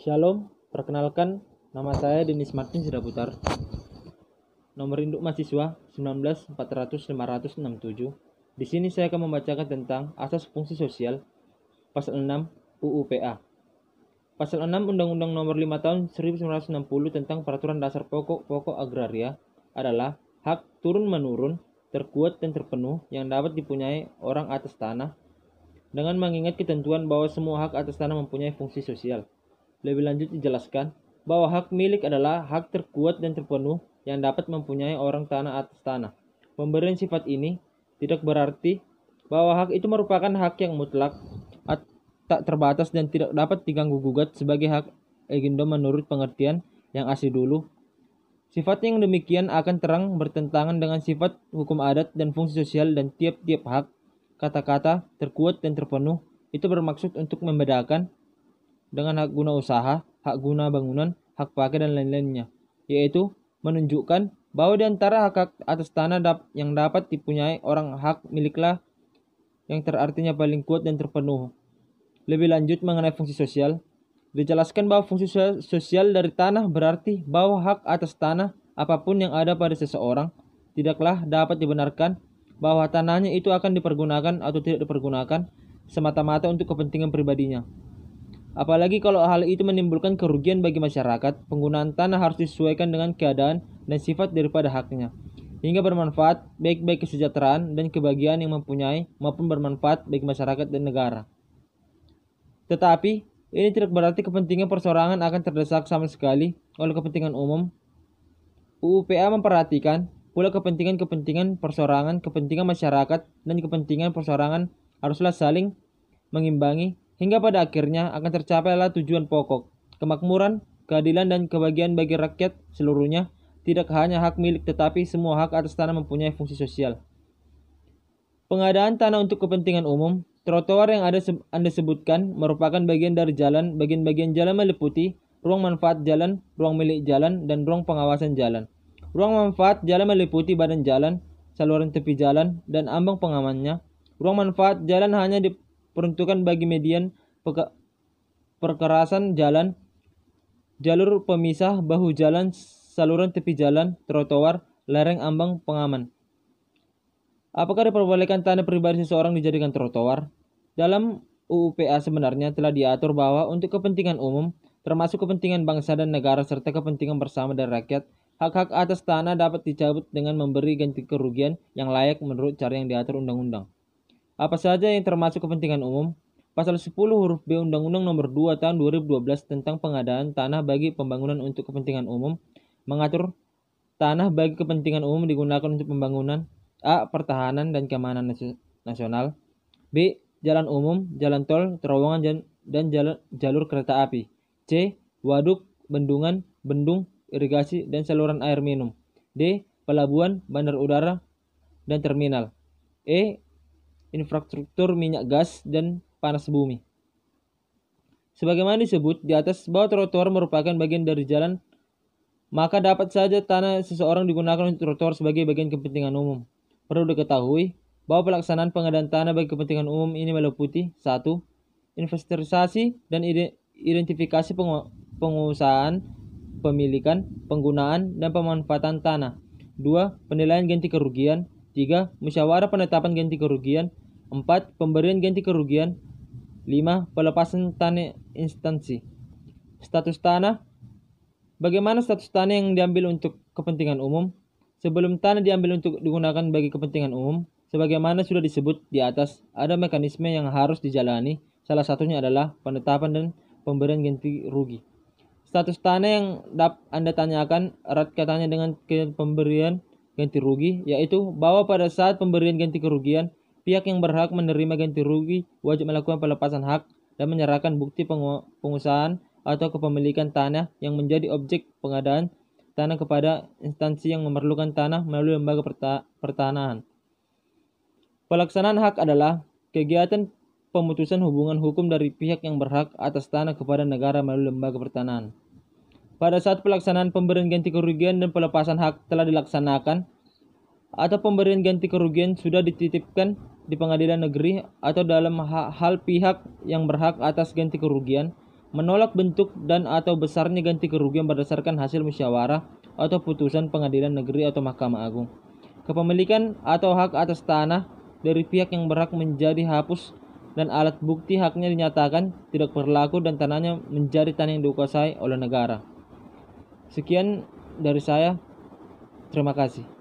Shalom, perkenalkan nama saya Denis Martin Sidaputar. Nomor induk mahasiswa 19-400-567. Di sini saya akan membacakan tentang asas fungsi sosial pasal 6 UU PA. Pasal 6 Undang-Undang Nomor 5 Tahun 1960 tentang Peraturan Dasar Pokok Agraria adalah hak turun-menurun, terkuat dan terpenuh yang dapat dipunyai orang atas tanah dengan mengingat ketentuan bahwa semua hak atas tanah mempunyai fungsi sosial. Lebih lanjut dijelaskan bahwa hak milik adalah hak terkuat dan terpenuh yang dapat mempunyai orang tanah atas tanah. Pemberian sifat ini tidak berarti bahwa hak itu merupakan hak yang mutlak, tak terbatas dan tidak dapat diganggu-gugat sebagai hak egindo menurut pengertian yang asli dulu. Sifat yang demikian akan terang bertentangan dengan sifat hukum adat dan fungsi sosial, dan tiap-tiap hak, kata-kata terkuat dan terpenuh itu bermaksud untuk membedakan dengan hak guna usaha, hak guna bangunan, hak pakai dan lain-lainnya, yaitu menunjukkan bahwa di antara hak atas tanah yang dapat dipunyai orang hak miliklah yang terartinya paling kuat dan terpenuh. Lebih lanjut mengenai fungsi sosial, dijelaskan bahwa fungsi sosial dari tanah berarti bahwa hak atas tanah apapun yang ada pada seseorang tidaklah dapat dibenarkan bahwa tanahnya itu akan dipergunakan atau tidak dipergunakan semata-mata untuk kepentingan pribadinya. Apalagi kalau hal itu menimbulkan kerugian bagi masyarakat, penggunaan tanah harus disesuaikan dengan keadaan dan sifat daripada haknya, hingga bermanfaat baik kesejahteraan dan kebahagiaan yang mempunyai maupun bermanfaat bagi masyarakat dan negara. Tetapi, ini tidak berarti kepentingan perseorangan akan terdesak sama sekali oleh kepentingan umum. UU PA memperhatikan pula kepentingan perseorangan, kepentingan masyarakat, dan kepentingan perseorangan haruslah saling mengimbangi, hingga pada akhirnya akan tercapailah tujuan pokok, kemakmuran, keadilan, dan kebahagiaan bagi rakyat seluruhnya. Tidak hanya hak milik tetapi semua hak atas tanah mempunyai fungsi sosial. Pengadaan tanah untuk kepentingan umum. Trotoar yang Anda sebutkan merupakan bagian dari jalan. Bagian-bagian jalan meliputi ruang manfaat jalan, ruang milik jalan, dan ruang pengawasan jalan. Ruang manfaat jalan meliputi badan jalan, saluran tepi jalan, dan ambang pengamannya. Ruang manfaat jalan hanya diperuntukkan bagi median perkerasan jalan, jalur pemisah, bahu jalan, saluran tepi jalan, trotoar, lereng, ambang pengaman. Apakah diperbolehkan tanah pribadi seseorang dijadikan trotoar? Dalam UU PA sebenarnya telah diatur bahwa untuk kepentingan umum, termasuk kepentingan bangsa dan negara serta kepentingan bersama dari rakyat, hak-hak atas tanah dapat dicabut dengan memberi ganti kerugian yang layak menurut cara yang diatur undang-undang. Apa saja yang termasuk kepentingan umum? Pasal 10 huruf B Undang-Undang Nomor 2 Tahun 2012 tentang pengadaan tanah bagi pembangunan untuk kepentingan umum mengatur tanah bagi kepentingan umum digunakan untuk pembangunan: A. Pertahanan dan keamanan nasional. B. Jalan umum, jalan tol, terowongan dan jalur kereta api. C. Waduk, bendungan, bendung, irigasi, dan saluran air minum. D. Pelabuhan, bandar udara, dan terminal. E. Infrastruktur minyak gas dan panas bumi. Sebagaimana disebut di atas bahwa trotoar merupakan bagian dari jalan, maka dapat saja tanah seseorang digunakan untuk trotoar sebagai bagian kepentingan umum. Perlu diketahui bahwa pelaksanaan pengadaan tanah bagi kepentingan umum ini meliputi 1. Inventarisasi dan identifikasi pengusahaan, pemilikan, penggunaan, dan pemanfaatan tanah. 2. Penilaian ganti kerugian. 3. Musyawarah penetapan ganti kerugian. 4. Pemberian ganti kerugian. 5. Pelepasan tanah instansi. Status tanah. Bagaimana status tanah yang diambil untuk kepentingan umum? Sebelum tanah diambil untuk digunakan bagi kepentingan umum, sebagaimana sudah disebut di atas, ada mekanisme yang harus dijalani. Salah satunya adalah penetapan dan pemberian ganti rugi. Status tanah yang Anda tanyakan erat katanya dengan pemberian ganti rugi, yaitu bahwa pada saat pemberian ganti kerugian, pihak yang berhak menerima ganti rugi wajib melakukan pelepasan hak dan menyerahkan bukti pengusahaan atau kepemilikan tanah yang menjadi objek pengadaan tanah kepada instansi yang memerlukan tanah melalui lembaga pertanahan. Pelaksanaan hak adalah kegiatan pemutusan hubungan hukum dari pihak yang berhak atas tanah kepada negara melalui lembaga pertanahan. Pada saat pelaksanaan pemberian ganti kerugian dan pelepasan hak telah dilaksanakan, atau pemberian ganti kerugian sudah dititipkan di pengadilan negeri atau dalam hal pihak yang berhak atas ganti kerugian, menolak bentuk dan atau besarnya ganti kerugian berdasarkan hasil musyawarah atau putusan pengadilan negeri atau Mahkamah Agung. Kepemilikan atau hak atas tanah dari pihak yang berhak menjadi hapus dan alat bukti haknya dinyatakan tidak berlaku dan tanahnya menjadi tanah yang dikuasai oleh negara. Sekian dari saya. Terima kasih.